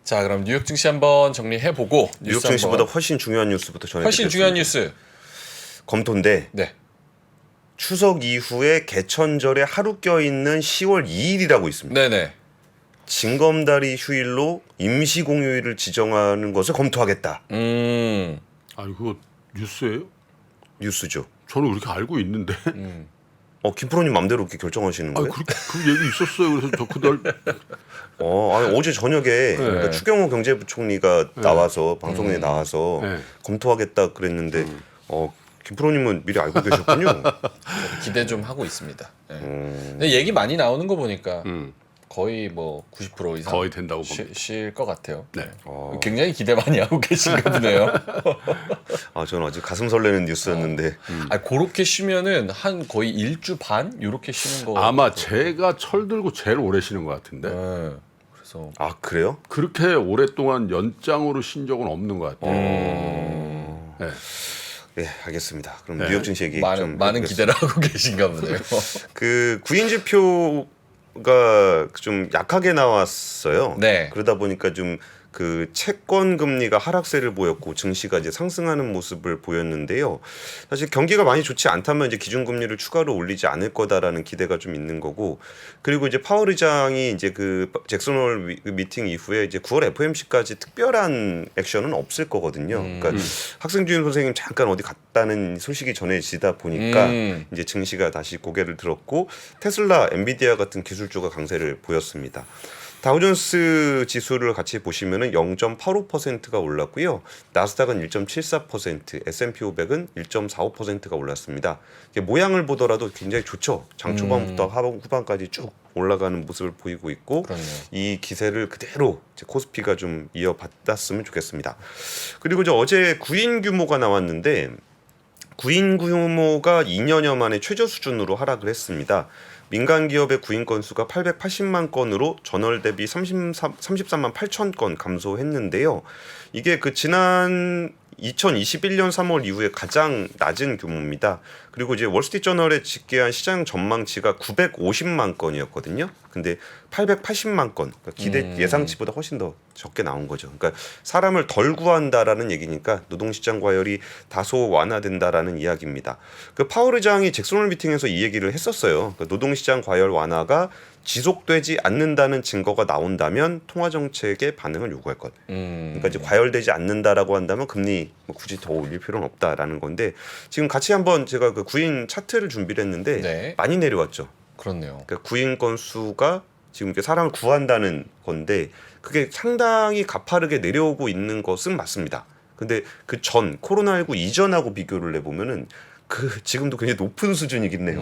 자, 그럼 뉴욕 증시 한번 정리해보고 뉴욕 뉴스 증시보다 한번. 훨씬 중요한 뉴스부터 전해드리겠습니다. 훨씬 중요한 뉴스. 검토인데 네. 추석 이후에 개천절에 하루 껴있는 10월 2일이라고 있습니다. 네네. 징검다리 휴일로 임시공휴일을 지정하는 것을 검토하겠다. 아니 그거 뉴스예요? 뉴스죠. 저는 그렇게 알고 있는데. 김프로님 맘대로 그렇게 결정하시는 아 거예요? 그 얘기 있었어요. 그래서 저 그날 아니, 어제 저녁에 그러니까 추경호 경제부총리가 나와서 방송에 나와서 네. 검토하겠다 그랬는데 김프로님은 미리 알고 계셨군요. 기대 좀 하고 있습니다. 네. 근데 얘기 많이 나오는 거 보니까 거의 뭐 90% 이상 거의 된다고 봅니다. 쉴것 같아요. 네. 굉장히 기대 많이 하고 계신가 보네요. 저는 아주 가슴 설레는 뉴스였는데 그렇게 쉬면은 한 거의 일주 반 이렇게 쉬는 거. 아마 제가 철들고 제일 오래 쉬는 것 같은데. 네. 그래서 그래요? 그렇게 오랫동안 연장으로 쉰 적은 없는 것 같아요. 네. 네, 알겠습니다. 그럼 네. 뉴욕 증시 얘기 좀 많은 해보겠습니다. 기대를 하고 계신가 보네요. 그 구인 지표가 좀 약하게 나왔어요. 네. 그러다 보니까 좀 그 채권 금리가 하락세를 보였고 증시가 이제 상승하는 모습을 보였는데요. 사실 경기가 많이 좋지 않다면 이제 기준 금리를 추가로 올리지 않을 거다라는 기대가 좀 있는 거고, 그리고 이제 파월 의장이 이제 그 잭슨 홀 미팅 이후에 이제 9월 FOMC까지 특별한 액션은 없을 거거든요. 그러니까 학생주임 선생님 잠깐 어디 갔다는 소식이 전해지다 보니까 이제 증시가 다시 고개를 들었고 테슬라, 엔비디아 같은 기술주가 강세를 보였습니다. 다우존스 지수를 같이 보시면은 0.85%가 올랐고요. 나스닥은 1.74%, S&P 500은 1.45%가 올랐습니다. 이게 모양을 보더라도 굉장히 좋죠. 장 초반부터 후반까지 쭉 올라가는 모습을 보이고 있고, 그렇네요. 이 기세를 그대로 이제 코스피가 좀 이어받았으면 좋겠습니다. 그리고 이제 어제 구인 규모가 나왔는데 구인 규모가 2년여 만에 최저 수준으로 하락을 했습니다. 민간 기업의 구인 건수가 880만 건으로 전월 대비 33만 8천 건 감소했는데요. 이게 그 지난 2021년 3월 이후에 가장 낮은 규모입니다. 그리고 이제 월스트리트저널에 집계한 시장 전망치가 950만 건이었거든요. 근데 880만 건, 그러니까 기대 예상치보다 훨씬 더 적게 나온 거죠. 그러니까 사람을 덜 구한다라는 얘기니까 노동시장 과열이 다소 완화된다라는 이야기입니다. 그 파월 의장이 잭슨 홀 미팅에서 이 얘기를 했었어요. 그러니까 노동시장 과열 완화가 지속되지 않는다는 증거가 나온다면 통화 정책의 반응을 요구할 것. 그러니까 이제 과열되지 않는다라고 한다면 금리 뭐 굳이 더 올릴 필요는 없다라는 건데, 지금 같이 한번 제가 그 구인 차트를 준비를 했는데 네. 많이 내려왔죠. 그렇네요. 그러니까 구인 건수가 지금 이렇게 사람을 구한다는 건데 그게 상당히 가파르게 내려오고 있는 것은 맞습니다. 근데 그 전 코로나19 이전하고 비교를 해보면은 그 지금도 굉장히 높은 수준이긴 해요.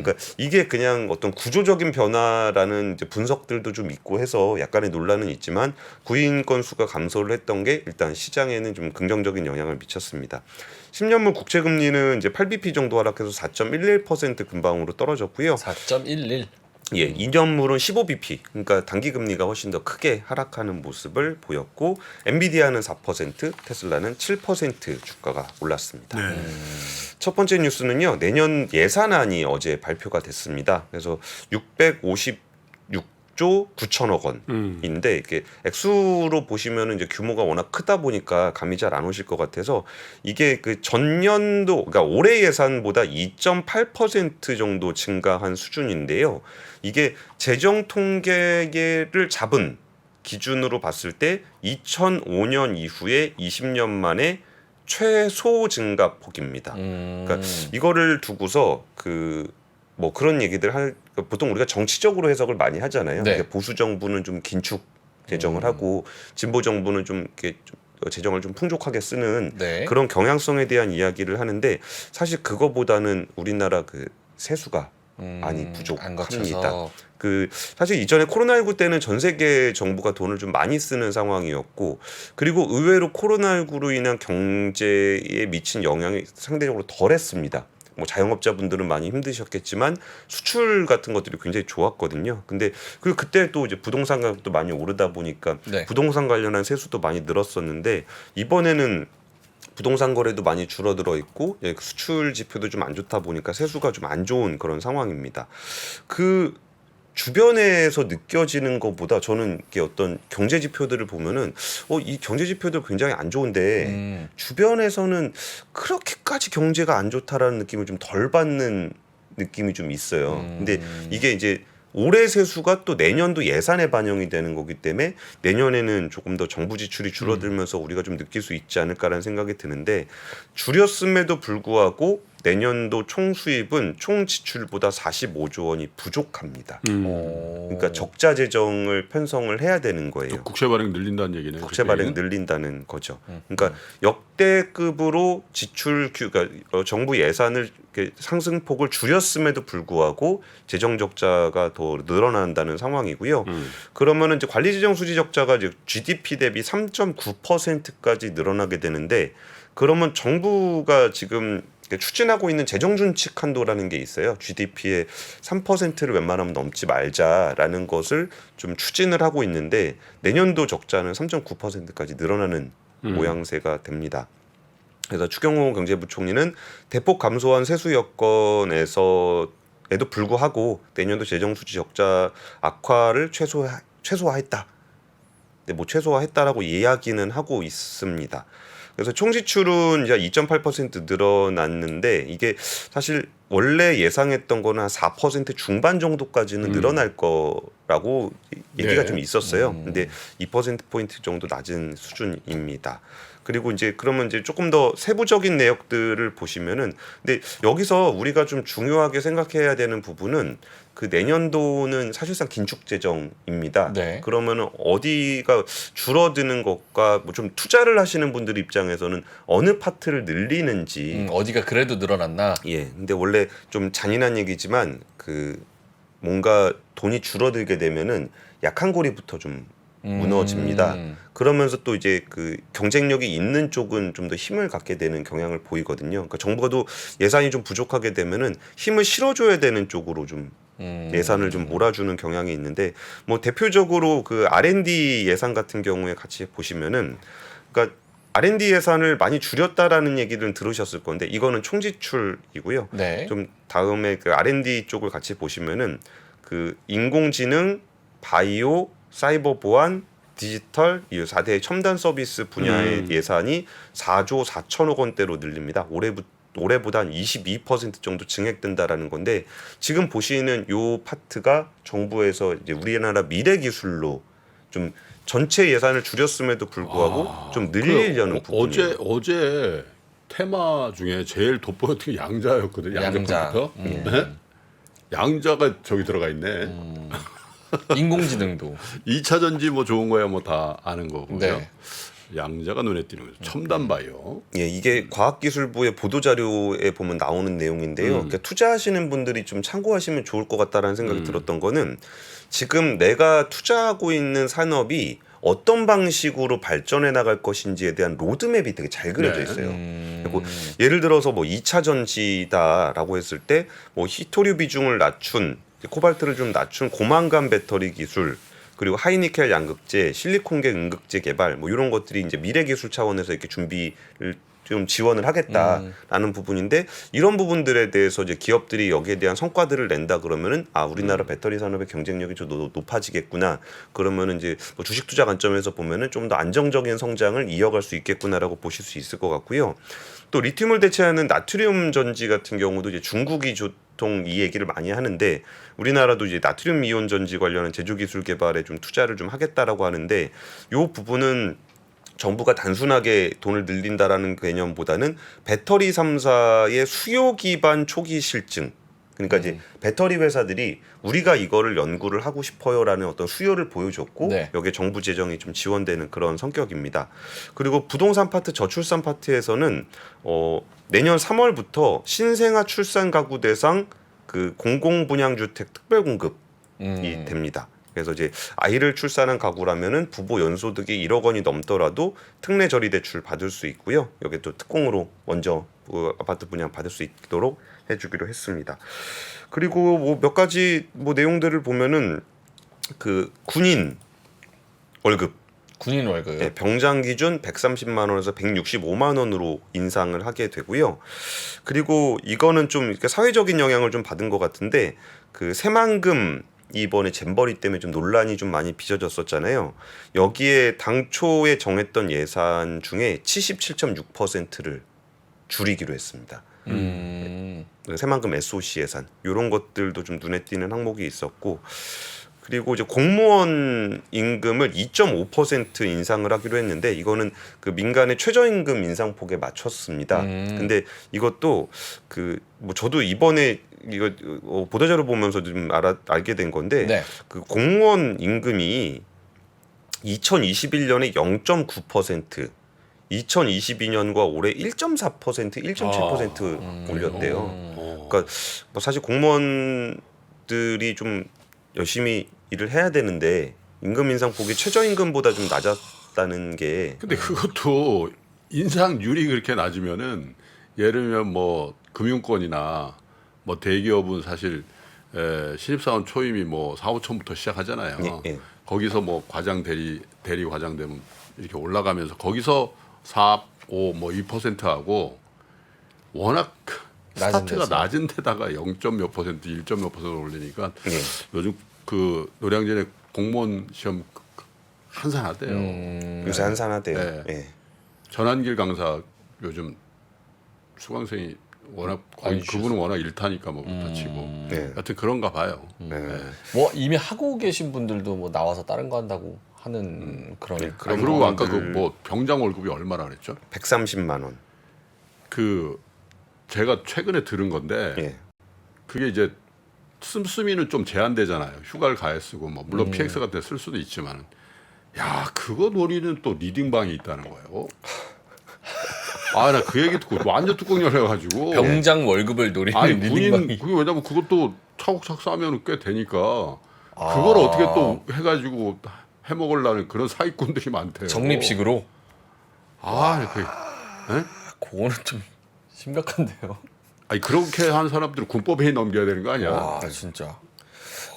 그러니까 이게 그냥 어떤 구조적인 변화라는 이제 분석들도 좀 있고 해서 약간의 논란은 있지만 구인 건수가 감소를 했던 게 일단 시장에는 좀 긍정적인 영향을 미쳤습니다. 10년물 국채 금리는 이제 8bp 정도 하락해서 4.11% 근방으로 떨어졌고요. 4.11. 예, 2년물은 15bp, 그러니까 단기 금리가 훨씬 더 크게 하락하는 모습을 보였고, 엔비디아는 4%, 테슬라는 7% 주가가 올랐습니다. 첫 번째 뉴스는요, 내년 예산안이 어제 발표가 됐습니다. 그래서 656조 9천억 원인데 이게 액수로 보시면은 이제 규모가 워낙 크다 보니까 감이 잘 안 오실 것 같아서 이게 그 전년도, 그러니까 올해 예산보다 2.8% 정도 증가한 수준인데요. 이게 재정 통계를 잡은 기준으로 봤을 때 2005년 이후에 20년 만에 최소 증가폭입니다. 그러니까 이거를 두고서 뭐 그런 얘기들 보통 우리가 정치적으로 해석을 많이 하잖아요. 네. 그러니까 보수 정부는 좀 긴축 재정을 하고 진보 정부는 좀 이렇게 재정을 좀 풍족하게 쓰는 네. 그런 경향성에 대한 이야기를 하는데, 사실 그거보다는 우리나라 그 세수가 많이 안 부족합니다. 거쳐서. 사실 이전에 코로나19 때는 전 세계 정부가 돈을 좀 많이 쓰는 상황이었고, 그리고 의외로 코로나19로 인한 경제에 미친 영향이 상대적으로 덜했습니다. 뭐 자영업자분들은 많이 힘드셨겠지만 수출 같은 것들이 굉장히 좋았거든요. 근데 그리고 그때 또 이제 부동산 가격도 많이 오르다 보니까 네. 부동산 관련한 세수도 많이 늘었었는데, 이번에는 부동산 거래도 많이 줄어들어 있고 수출 지표도 좀 안 좋다 보니까 세수가 좀 안 좋은 그런 상황입니다. 주변에서 느껴지는 것보다 저는 이게 어떤 경제 지표들을 보면은 이 경제 지표들 굉장히 안 좋은데 주변에서는 그렇게까지 경제가 안 좋다라는 느낌을 좀 덜 받는 느낌이 좀 있어요. 근데 이게 이제 올해 세수가 또 내년도 예산에 반영이 되는 거기 때문에 내년에는 조금 더 정부 지출이 줄어들면서 우리가 좀 느낄 수 있지 않을까라는 생각이 드는데 줄였음에도 불구하고 내년도 총 수입은 총 지출보다 45조 원이 부족합니다. 그러니까 적자 재정을 편성을 해야 되는 거예요. 국채 발행 늘린다는 얘기네요. 국채 발행 늘린다는 거죠. 그러니까 역대급으로 지출 그러니까 정부 예산을 이렇게 상승폭을 줄였음에도 불구하고 재정 적자가 더 늘어난다는 상황이고요. 그러면은 이제 관리재정 수지 적자가 이제 GDP 대비 3.9%까지 늘어나게 되는데 그러면 정부가 지금 추진하고 있는 재정준칙 한도라는 게 있어요. GDP의 3%를 웬만하면 넘지 말자라는 것을 좀 추진을 하고 있는데 내년도 적자는 3.9%까지 늘어나는 모양새가 됩니다. 그래서 추경호 경제부총리는 대폭 감소한 세수 여건에서에도 불구하고 내년도 재정수지 적자 악화를 최소화했다. 근데 뭐 최소화했다라고 이야기는 하고 있습니다. 그래서 총 지출은 이제 2.8% 늘어났는데 이게 사실 원래 예상했던 거는 한 4% 중반 정도까지는 늘어날 거라고 얘기가 네. 좀 있었어요. 근데 2%포인트 정도 낮은 수준입니다. 그리고 이제 그러면 이제 조금 더 세부적인 내역들을 보시면은 근데 여기서 우리가 좀 중요하게 생각해야 되는 부분은 그 내년도는 사실상 긴축 재정입니다. 네. 그러면은 어디가 줄어드는 것과 뭐 좀 투자를 하시는 분들 입장에서는 어느 파트를 늘리는지 어디가 그래도 늘어났나? 예. 근데 원래 좀 잔인한 얘기지만 그 뭔가 돈이 줄어들게 되면은 약한 고리부터 좀 무너집니다. 그러면서 또 이제 그 경쟁력이 있는 쪽은 좀 더 힘을 갖게 되는 경향을 보이거든요. 그러니까 정부도 예산이 좀 부족하게 되면은 힘을 실어줘야 되는 쪽으로 좀 예산을 좀 몰아주는 경향이 있는데 뭐 대표적으로 그 R&D 예산 같은 경우에 같이 보시면은 그러니까 R&D 예산을 많이 줄였다라는 얘기를 들으셨을 건데 이거는 총지출이고요. 네. 좀 다음에 그 R&D 쪽을 같이 보시면은 그 인공지능, 바이오, 사이버 보안, 디지털 이 4대 첨단 서비스 분야의 예산이 4조 4천억 원대로 늘립니다. 올해보다 한 22% 정도 증액된다라는 건데 지금 보시는 요 파트가 정부에서 이제 우리나라 미래 기술로 좀 전체 예산을 줄였음에도 불구하고 좀 늘리려는 부분이에요. 어제 테마 중에 제일 돋보였던 게 양자였거든요. 양자. 컴퓨터. 네? 양자가 저기 들어가 있네. 인공지능도. 2차 전지 뭐 좋은 거야 뭐 다 아는 거고요. 네. 양자가 눈에 띄는 거죠. 첨단 바이오. 예, 이게 과학기술부의 보도 자료에 보면 나오는 내용인데요. 그러니까 투자하시는 분들이 좀 참고하시면 좋을 것 같다라는 생각이 들었던 거는 지금 내가 투자하고 있는 산업이 어떤 방식으로 발전해 나갈 것인지에 대한 로드맵이 되게 잘 그려져 있어요. 그리고 예를 들어서 뭐 2차 전지다라고 했을 때 뭐 히토류 비중을 낮춘 코발트를 좀 낮춘 고만감 배터리 기술 그리고 하이니켈 양극재, 실리콘계 음극재 개발 뭐 이런 것들이 이제 미래 기술 차원에서 이렇게 준비를 좀 지원을 하겠다라는 부분인데 이런 부분들에 대해서 이제 기업들이 여기에 대한 성과들을 낸다 그러면은 아 우리나라 배터리 산업의 경쟁력이 좀 높아지겠구나 그러면은 이제 뭐 주식 투자 관점에서 보면은 좀 더 안정적인 성장을 이어갈 수 있겠구나라고 보실 수 있을 것 같고요. 또 리튬을 대체하는 나트륨 전지 같은 경우도 이제 중국이 보통 이 얘기를 많이 하는데 우리나라도 이제 나트륨 이온 전지 관련한 제조 기술 개발에 좀 투자를 좀 하겠다라고 하는데 이 부분은 정부가 단순하게 돈을 늘린다라는 개념보다는 배터리 3사의 수요 기반 초기 실증 그러니까 이제 배터리 회사들이 우리가 이거를 연구를 하고 싶어요라는 어떤 수요를 보여줬고 네. 여기에 정부 재정이 좀 지원되는 그런 성격입니다. 그리고 부동산 파트 저출산 파트에서는 내년 3월부터 신생아 출산 가구 대상 그 공공분양주택 특별 공급이 됩니다. 그래서 이제 아이를 출산한 가구라면은 부부 연소득이 1억 원이 넘더라도 특례 저리 대출 받을 수 있고요. 여기 또 특공으로 먼저 아파트 분양 받을 수 있도록 해주기로 했습니다. 그리고 뭐 몇 가지 뭐 내용들을 보면은 그 군인 월급 군인 월급. 네, 병장 기준 130만 원에서 165만 원으로 인상을 하게 되고요. 그리고 이거는 좀 이렇게 사회적인 영향을 좀 받은 것 같은데 그 새만금 이번에 잼버리 때문에 좀 논란이 좀 많이 빚어졌었잖아요. 여기에 당초에 정했던 예산 중에 77.6%를 줄이기로 했습니다. 새만금 SOC 예산 이런 것들도 좀 눈에 띄는 항목이 있었고, 그리고 이제 공무원 임금을 2.5% 인상을 하기로 했는데 이거는 그 민간의 최저임금 인상폭에 맞췄습니다. 근데 이것도 그 뭐 저도 이번에 이거 보도자료 보면서 좀 알게 된 건데 네. 그 공무원 임금이 2021년에 0.9%, 2022년과 올해 1.4%, 1.7% 올렸대요. 그러니까 뭐 사실 공무원들이 좀 열심히 일을 해야 되는데 임금 인상폭이 최저임금보다 좀 낮았다는 게 근데 그것도 인상률이 그렇게 낮으면은 예를 들면 뭐 금융권이나 뭐 대기업은 사실 신입사원 초임이 뭐 4, 5천부터 시작하잖아요. 예. 거기서 뭐 과장 대리 과장 되면 이렇게 올라가면서 거기서 4, 5, 뭐 2%하고 워낙 낮은 스타트가 데서. 낮은 데다가 0. 몇 %, 1. 몇 % 올리니까 예. 요즘 그 노량진에 공무원 시험 한산하대요. 요새 한산하대요. 네. 예. 전환길 강사 요즘 수강생이 워낙 거의 많이 그분은 워낙 일타니까 뭐 다치고 네. 하여튼 그런가 봐요. 네. 뭐 이미 하고 계신 분들도 뭐 나와서 다른 거 한다고 하는 그런 네, 아, 그리고 아까 그 뭐 병장 월급이 얼마나 그랬죠? 130만 원. 그 제가 최근에 들은 건데 예. 그게 이제 씀씀이는 좀 제한되잖아요. 휴가를 가해 쓰고 뭐 물론 PX 같은 데 쓸 수도 있지만 야 그거 노리는 또 리딩방이 있다는 거예요. 아 나 그 얘기 듣고 완전 뚜껑 열려가지고 병장 월급을 노리는 아니 군인 리딩방이. 그게 왜냐면 그것도 차곡차곡 쌓으면 꽤 되니까 그걸 어떻게 또 해가지고 해먹으려는 그런 사기꾼들이 많대요. 적립식으로. 아 그 그거는 좀 심각한데요. 아니 그렇게 한 사람들은 군법에 넘겨야 되는 거 아니야? 와 진짜.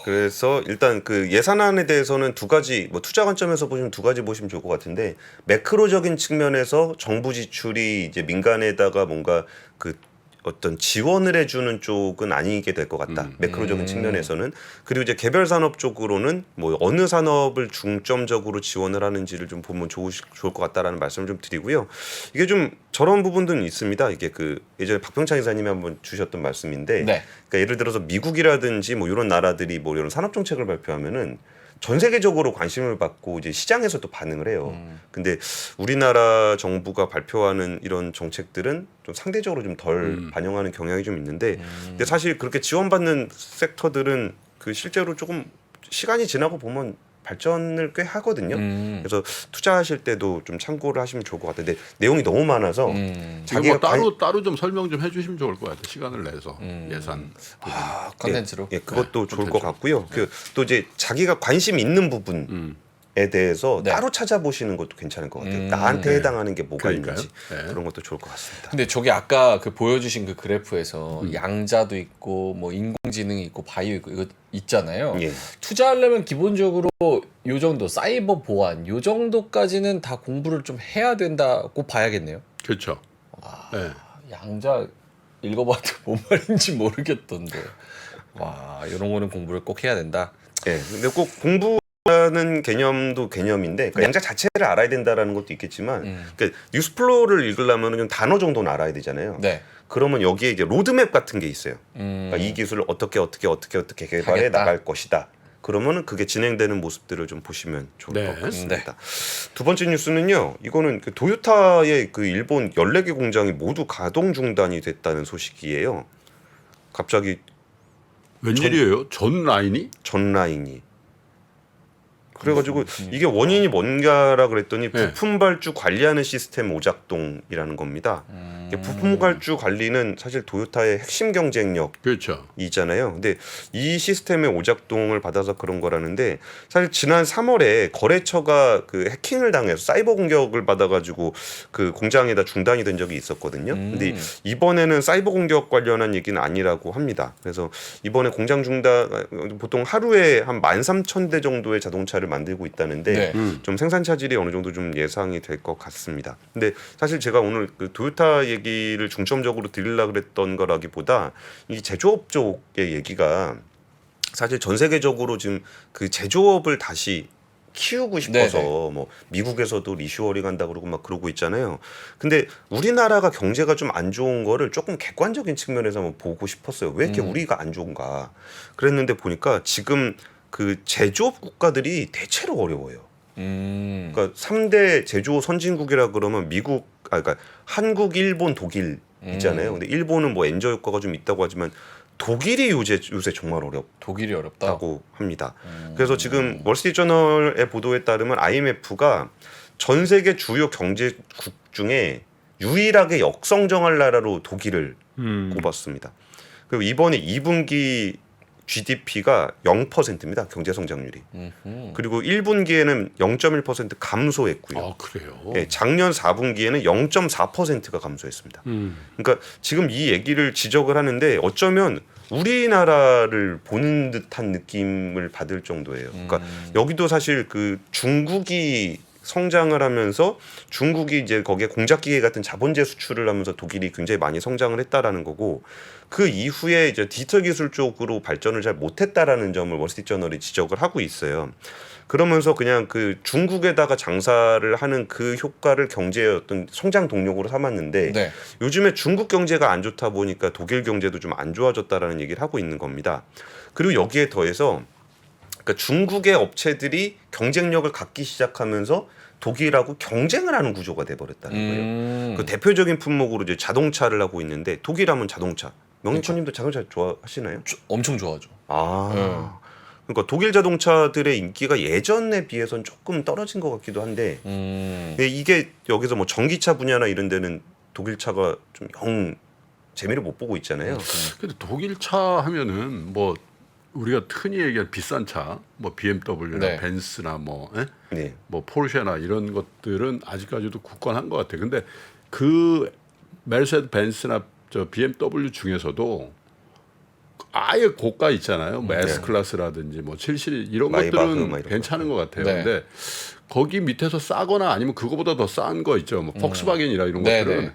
그래서 일단 그 예산안에 대해서는 두 가지, 뭐 투자 관점에서 보시면 두 가지 보시면 좋을 것 같은데, 매크로적인 측면에서 정부 지출이 이제 민간에다가 뭔가 그 어떤 지원을 해주는 쪽은 아니게 될 것 같다. 매크로적인 측면에서는. 그리고 이제 개별 산업 쪽으로는 뭐 어느 산업을 중점적으로 지원을 하는지를 좀 보면 좋을 것 같다라는 말씀을 좀 드리고요. 이게 좀 저런 부분들은 있습니다. 이게 그 예전에 박병창 이사님이 한번 주셨던 말씀인데, 네. 그러니까 예를 들어서 미국이라든지 뭐 이런 나라들이 뭐 이런 산업 정책을 발표하면은 전 세계적으로 관심을 받고 이제 시장에서 또 반응을 해요. 근데 우리나라 정부가 발표하는 이런 정책들은 좀 상대적으로 좀 덜 반영하는 경향이 좀 있는데, 근데 사실 그렇게 지원받는 섹터들은 그 실제로 조금 시간이 지나고 보면 발전을 꽤 하거든요. 그래서 투자하실 때도 좀 참고를 하시면 좋을 것 같은데 내용이 너무 많아서 이거 뭐 따로 좀 설명 좀 해주시면 좋을 것 같아요. 시간을 내서 예산. 컨텐츠로. 예, 그것도 좋을 것 콘텐츠로. 같고요. 그 또 이제 자기가 관심 있는 부분에 대해서 네. 따로 찾아보시는 것도 괜찮을 것 같아요. 나한테 해당하는 게 뭐가 그러니까요. 있는지 네. 그런 것도 좋을 것 같습니다. 근데 저기 아까 그 보여주신 그 그래프에서 양자도 있고 뭐 인공지능이 있고 바이오 있고 이거 있잖아요. 예. 투자하려면 기본적으로 요 정도 사이버 보안 요 정도까지는 다 공부를 좀 해야 된다고 봐야겠네요. 그렇죠. 네. 양자 읽어봐도 뭔 말인지 모르겠던데. 와 이런 거는 공부를 꼭 해야 된다. 예. 근데 꼭 공부하는 개념도 개념인데 그러니까 양자 자체를 알아야 된다라는 것도 있겠지만, 그러니까 뉴스플로우를 읽으려면 좀 단어 정도는 알아야 되잖아요. 네. 그러면 여기에 이제 로드맵 같은 게 있어요. 그러니까 이 기술을 어떻게 개발해 하겠다. 나갈 것이다. 그러면은 그게 진행되는 모습들을 좀 보시면 좋을 네. 것 같습니다. 두 번째 뉴스는요. 이거는 그 도요타의 그 일본 14개 공장이 모두 가동 중단이 됐다는 소식이에요. 갑자기 웬일이에요? 전 라인이? 전 라인이. 그래가지고 이게 원인이 뭔가라 그랬더니 네. 부품 발주 관리하는 시스템 오작동이라는 겁니다. 이게 부품 발주 관리는 사실 도요타의 핵심 경쟁력 그렇죠. 있잖아요. 근데 이 시스템의 오작동을 받아서 그런 거라는데, 사실 지난 3월에 거래처가 그 해킹을 당해서 사이버 공격을 받아가지고 그 공장에다 중단이 된 적이 있었거든요. 근데 이번에는 사이버 공격 관련한 얘기는 아니라고 합니다. 그래서 이번에 공장 중단, 보통 하루에 한 13,000대 정도의 자동차를 만들고 있다는데 네. 좀 생산 차질이 어느 정도 좀 예상이 될 것 같습니다. 근데 사실 제가 오늘 그 도요타 얘기를 중점적으로 드리려고 그랬던 거라기보다 이 제조업 쪽의 얘기가 사실 전 세계적으로 지금 그 제조업을 다시 키우고 싶어서 네네. 뭐 미국에서도 리슈어링 한다 그러고 막 그러고 있잖아요. 근데 우리나라가 경제가 좀 안 좋은 거를 조금 객관적인 측면에서 한번 보고 싶었어요. 왜 이렇게 우리가 안 좋은가? 그랬는데 보니까 지금 그 제조업 국가들이 대체로 어려워요. 그러니까 3대 제조 선진국이라 그러면 미국, 그러니까 한국, 일본, 독일 있잖아요. 근데 일본은 뭐 엔저 효과가 좀 있다고 하지만 독일이 요새 정말 독일이 어렵다. 어렵다고 합니다. 그래서 지금 월스트리트저널의 보도에 따르면 IMF가 전 세계 주요 경제국 중에 유일하게 역성장할 나라로 독일을 꼽았습니다. 그리고 이번에 2분기 GDP가 0%입니다. 경제 성장률이. 그리고 1분기에는 0.1% 감소했고요. 아 그래요. 예, 작년 4분기에는 0.4%가 감소했습니다. 그러니까 지금 이 얘기를 지적을 하는데 어쩌면 우리나라를 보는 듯한 느낌을 받을 정도예요. 그러니까 여기도 사실 그 중국이 성장을 하면서 중국이 이제 거기에 공작기계 같은 자본재 수출을 하면서 독일이 굉장히 많이 성장을 했다라는 거고 그 이후에 이제 디지털 기술 쪽으로 발전을 잘 못했다라는 점을 월스트리트저널이 지적을 하고 있어요. 그러면서 그냥 그 중국에다가 장사를 하는 그 효과를 경제의 어떤 성장 동력으로 삼았는데 네. 요즘에 중국 경제가 안 좋다 보니까 독일 경제도 좀 안 좋아졌다라는 얘기를 하고 있는 겁니다. 그리고 여기에 더해서 그러니까 중국의 업체들이 경쟁력을 갖기 시작하면서 독일하고 경쟁을 하는 구조가 돼버렸다는 거예요. 그 대표적인 품목으로 이제 자동차를 하고 있는데 독일하면 자동차. 명리천님도 자동차 좋아하시나요? 엄청 좋아하죠. 아, 그러니까 독일 자동차들의 인기가 예전에 비해서는 조금 떨어진 것 같기도 한데 근데 이게 여기서 뭐 전기차 분야나 이런 데는 독일 차가 좀 영 재미를 못 보고 있잖아요. 근데 독일 차 하면은 뭐 우리가 흔히 얘기할 비싼 차, 뭐 BMW나 네. 벤츠나 뭐, 네. 뭐 포르쉐나 이런 것들은 아직까지도 굳건한 것 같아. 근데 그 메르세드 벤츠나 저 BMW 중에서도 아예 고가 있잖아요. 뭐 S 클래스라든지 뭐 7시리 이런 마이바흐 것들은 막 이런 괜찮은 것 같아요. 네. 근데 거기 밑에서 싸거나 아니면 그거보다 더 싼 거 있죠. 뭐 폭스바겐이나 이런 네, 것들은 네.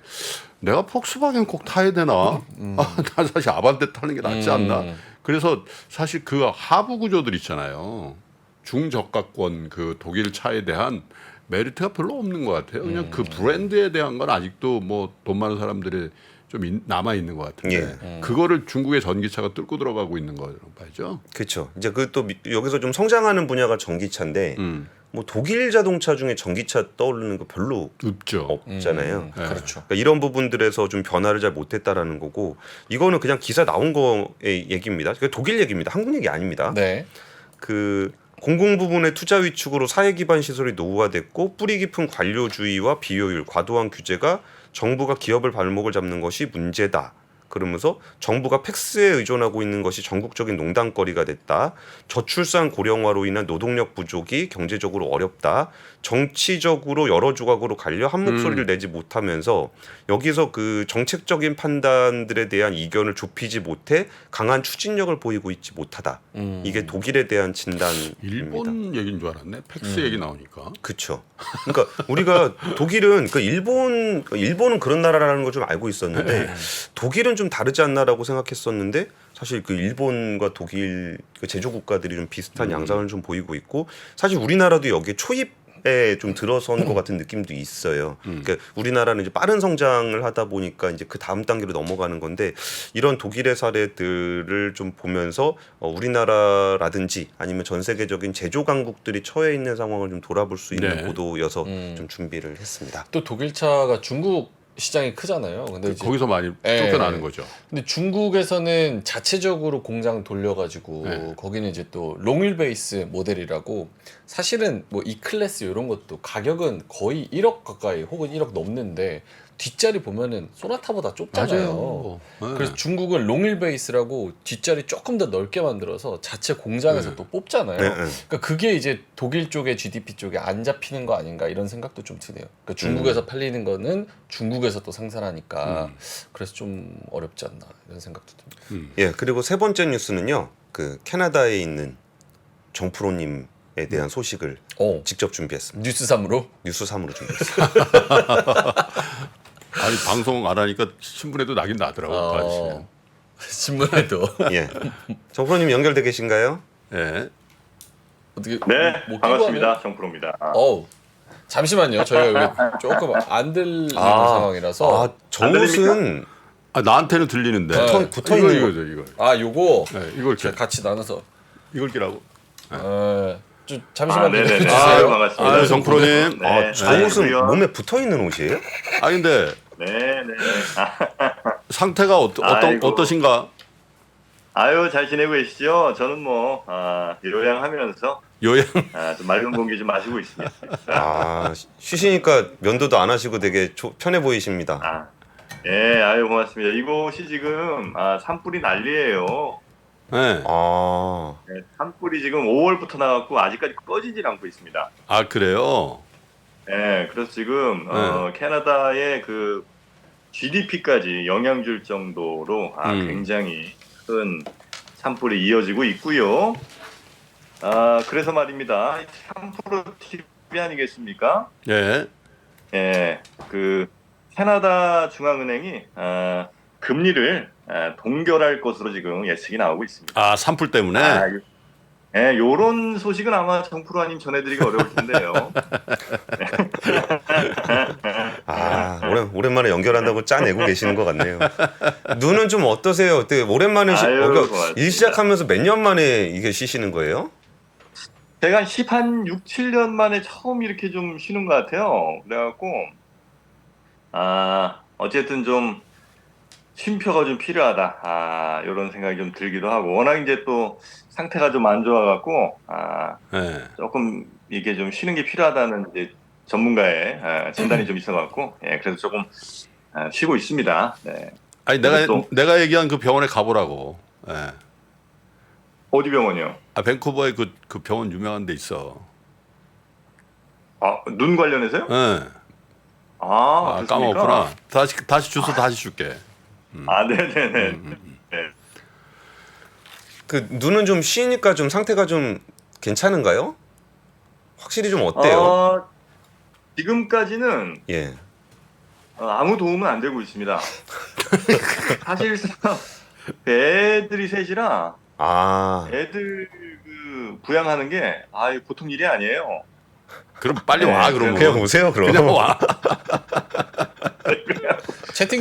내가 폭스바겐 꼭 타야 되나? 아, 난 사실 아반떼 타는 게 낫지 않나? 그래서 사실 그 하부 구조들 있잖아요. 중저가권 그 독일 차에 대한 메리트가 별로 없는 것 같아요. 그냥 그 브랜드에 대한 건 아직도 뭐 돈 많은 사람들이 좀 남아 있는 것 같은데 그거를 중국의 전기차가 뚫고 들어가고 있는 거로 봐야죠. 그렇죠. 이제 그 또 여기서 좀 성장하는 분야가 전기차인데 뭐 독일 자동차 중에 전기차 떠오르는 거 별로 없죠. 없잖아요. 그렇죠. 그러니까 이런 부분들에서 좀 변화를 잘 못했다라는 거고 이거는 그냥 기사 나온 거의 얘기입니다. 그러니까 독일 얘기입니다. 한국 얘기 아닙니다. 네. 그 공공 부분의 투자 위축으로 사회 기반 시설이 노후화됐고 뿌리 깊은 관료주의와 비효율, 과도한 규제가 정부가 기업을 발목을 잡는 것이 문제다. 그러면서 정부가 팩스에 의존하고 있는 것이 전국적인 농단거리가 됐다. 저출산 고령화로 인한 노동력 부족이 경제적으로 어렵다. 정치적으로 여러 조각으로 갈려 한 목소리를 내지 못하면서 여기서 그 정책적인 판단들에 대한 이견을 좁히지 못해 강한 추진력을 보이고 있지 못하다. 이게 독일에 대한 진단입니다. 일본 얘기인 줄 알았네. 팩스 얘기 나오니까. 그렇죠. 그러니까 우리가 독일은 그 일본은 그런 나라라는 걸 좀 알고 있었는데 독일은 좀 다르지 않나라고 생각했었는데 사실 그 일본과 독일 그 제조 국가들이 좀 비슷한 양상을 좀 보이고 있고 사실 우리나라도 여기에 초입에 좀 들어선 것 같은 느낌도 있어요. 그러니까 우리나라는 이제 빠른 성장을 하다 보니까 이제 그 다음 단계로 넘어가는 건데 이런 독일의 사례들을 좀 보면서 우리나라라든지 아니면 전 세계적인 제조 강국들이 처해 있는 상황을 좀 돌아볼 수 있는 네. 보도여서 좀 준비를 했습니다. 또 독일차가 중국 시장이 크잖아요. 근데 이제 거기서 많이 쫓겨나는 거죠. 근데 중국에서는 자체적으로 공장 돌려가지고 네. 거기는 이제 또 롱휠 베이스 모델이라고 사실은 뭐 E 클래스 이런 것도 가격은 거의 1억 가까이 혹은 1억 넘는데 뒷자리 보면은 소나타보다 좁잖아요. 맞아요. 그래서 중국은 롱휠 베이스라고 뒷자리 조금 더 넓게 만들어서 자체 공장에서 또 뽑잖아요. 네, 네. 그러니까 그게 이제 독일 쪽의 GDP 쪽에 안 잡히는 거 아닌가 이런 생각도 좀 드네요. 그러니까 중국에서 팔리는 거는 중국에서 또 생산하니까 그래서 좀 어렵지 않나 이런 생각도 듭니다. 예, 그리고 세 번째 뉴스는요. 그 캐나다에 있는 정프로님에 대한 소식을 직접 준비했습니다. 뉴스 3으로 뉴스 3으로 준비했습니다. 아니 방송 안 하니까 신문에도 나긴 나더라고. 그 아저씨는. 신문에도 예. 정프로님 연결돼 계신가요? 예. 어떻게 네, 뭐 끼고 반갑습니다. 정프로입니다. 하면? 어우 잠시만요. 저희가 여기 조금 안 들리는 상황이라서 아, 저 옷은 아, 나한테는 들리는데. 붙어 있는 이거죠, 이거. 요거 네, 이걸 제가 같이 나눠서 이걸 끼라고. 좀 잠시만 네네. 기다려 아유, 주세요. 반갑습니다. 아, 정프로님. 네. 저 옷은 몸에 붙어 있는 옷이에요? 아, 근데 네네. 상태가 아이고. 어떠신가? 아유, 잘 지내고 계시죠? 저는 뭐 요양하면서 요양. 좀 맑은 공기 좀 마시고 있습니다. 아, 쉬시니까 면도도 안 하시고 되게 편해 보이십니다. 예, 아유 고맙습니다. 이곳이 지금 산불이 난리예요. 네. 아, 네, 산불이 지금 5월부터 나왔고 아직까지 꺼지질 않고 있습니다. 아, 그래요? 예, 그래서 지금 네. 캐나다의 그 GDP까지 영향 줄 정도로 굉장히 큰 산불이 이어지고 있고요. 그래서 말입니다. 3프로 TV 아니겠습니까? 예. 예, 그 캐나다 중앙은행이 금리를 동결할 것으로 지금 예측이 나오고 있습니다. 아, 산불 때문에? 예, 요런 소식은 아마 정프로 아님 전해드리기 어려울 텐데요. 아, 오랜만에 연결한다고 짜내고 계시는 것 같네요. 눈은 좀 어떠세요? 되게 오랜만에 아유, 고맙습니다. 일 시작하면서 몇 년 만에 이게 쉬시는 거예요? 제가 한 6, 7년 만에 처음 이렇게 좀 쉬는 것 같아요. 그래갖고 어쨌든 좀 쉼표가 좀 필요하다. 이런 생각이 좀 들기도 하고 워낙 이제 또 상태가 좀 안 좋아갖고 네. 조금 이게 좀 쉬는 게 필요하다는 이제 전문가의 진단이 좀 있어갖고 그래서 조금 쉬고 있습니다. 네. 아니, 내가 얘기한 그 병원에 가보라고. 예. 어디 병원이요? 아, 밴쿠버에 그 병원 유명한 데 있어. 눈 관련해서요? 예. 그렇습니까? 까먹었구나. 다시 주소 다시 줄게. 네네네. 네. 그 눈은 좀 쉬니까 좀 상태가 좀 괜찮은가요? 확실히 좀 어때요? 지금까지는 예. 아무 도움은 안 되고 있습니다. 사실상 애들이 셋이라 애들 그 부양하는 게 보통 일이 아니에요. 그럼 빨리 와, 그러면. 그냥 오세요, 그럼. 그냥 와.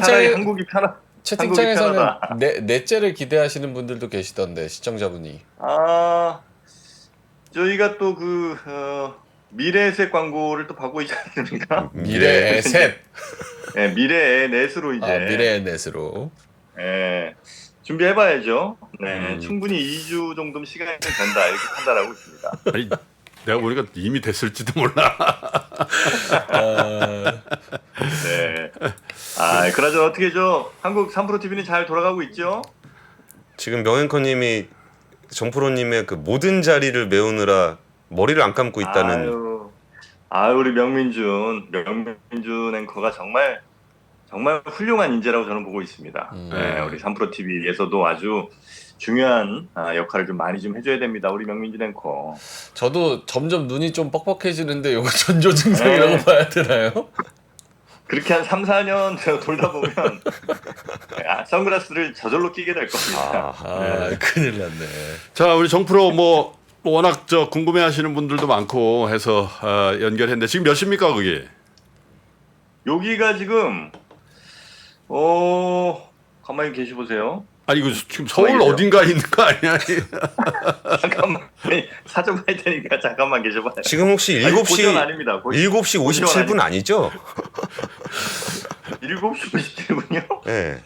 차라리 한국이 채팅창에서는 편하다. 넷째를 기대하시는 분들도 계시던데 시청자분이. 저희가 또 그 미래의 셋 광고를 또 받고 있지 않습니까? 미래의 셋. 네, 미래의 넷으로 이제. 미래의 넷으로. 네, 준비해봐야죠. 네, 충분히 2주 정도면 시간이 된다 이렇게 판단하고 있습니다. 아니, 내가 보니까 이미 됐을지도 몰라. 네. 그나저나 어떻게 한국 3프로 TV는 잘 돌아가고 있죠? 지금 명앵커님이 정프로님의 그 모든 자리를 메우느라 머리를 안 감고 있다는. 우리 명민준 앵커가 정말 훌륭한 인재라고 저는 보고 있습니다. 네, 우리 3프로 TV에서도 아주 중요한 역할을 좀 많이 좀 해줘야 됩니다. 우리 명민준 앵커. 저도 점점 눈이 좀 뻑뻑해지는데 이거 전조 증상이라고 봐야 되나요? 그렇게 한 3, 4년 돌다 보면 선글라스를 저절로 끼게 될 겁니다. 큰일 났네. 자, 우리 정프로 뭐 워낙 궁금해하시는 분들도 많고 해서 연결했는데 지금 몇 시입니까, 거기? 여기가 지금 가만히 계시 보세요. 아니, 이거 지금 서울 어딘가에 있는 거 아니야? 잠깐만 사정 할 테니까 잠깐만 계셔봐요. 지금 혹시 고시원 아닙니다. 7시 57분 아니죠? 7시 57분이요? 네.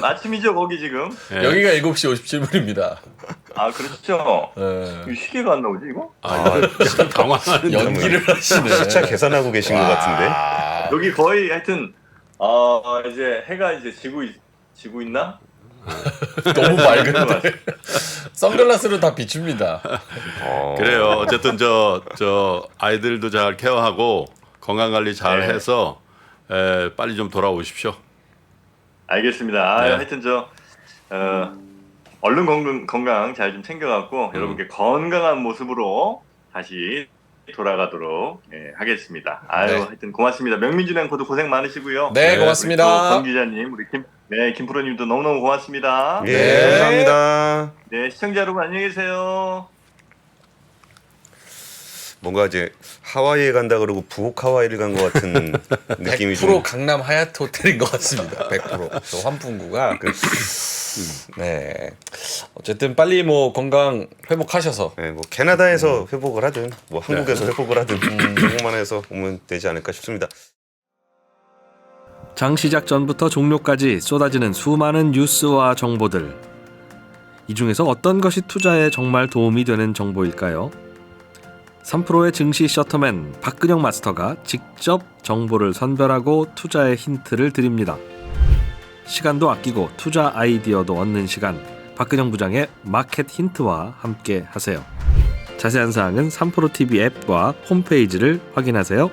아침이죠 거기 지금? 네. 여기가 7시 57분입니다. 그렇죠. 네. 이거 시계가 안 나오지 이거? 당황하는 연기를 하시네. 숫자 계산하고 계신 것 같은데. 여기 거의 하여튼 이제 해가 이제 지고 있나? 너무 맑은데 선글라스로 다 비춥니다. 그래요. 어쨌든 저 아이들도 잘 케어하고 건강 관리 잘 해서 빨리 좀 돌아오십시오. 알겠습니다. 하여튼 얼른 건강 잘 좀 챙겨갖고 여러분께 건강한 모습으로 다시 돌아가도록 하겠습니다. 하여튼 고맙습니다. 명민준 앵커도 고생 많으시고요. 네, 고맙습니다. 권 기자님, 우리 네, 김프로님도 너무너무 고맙습니다. 예, 네. 감사합니다. 네, 시청자 여러분 안녕히 계세요. 뭔가 이제 하와이에 간다 그러고 부엌 하와이를 간 것 같은 느낌이 100% 좀. 강남 하얏트 호텔인 것 같습니다. 100%. 저 환풍구가. 네. 어쨌든 빨리 뭐 건강 회복하셔서 네, 뭐 캐나다에서 회복을 하든 뭐 한국에서 회복을 하든 한국만 해서 오면 되지 않을까 싶습니다. 장 시작 전부터 종료까지 쏟아지는 수많은 뉴스와 정보들. 이 중에서 어떤 것이 투자에 정말 도움이 되는 정보일까요? 3프로의 증시 셔터맨 박근영 마스터가 직접 정보를 선별하고 투자의 힌트를 드립니다. 시간도 아끼고 투자 아이디어도 얻는 시간, 박근영 부장의 마켓 힌트와 함께 하세요. 자세한 사항은 3프로TV 앱과 홈페이지를 확인하세요.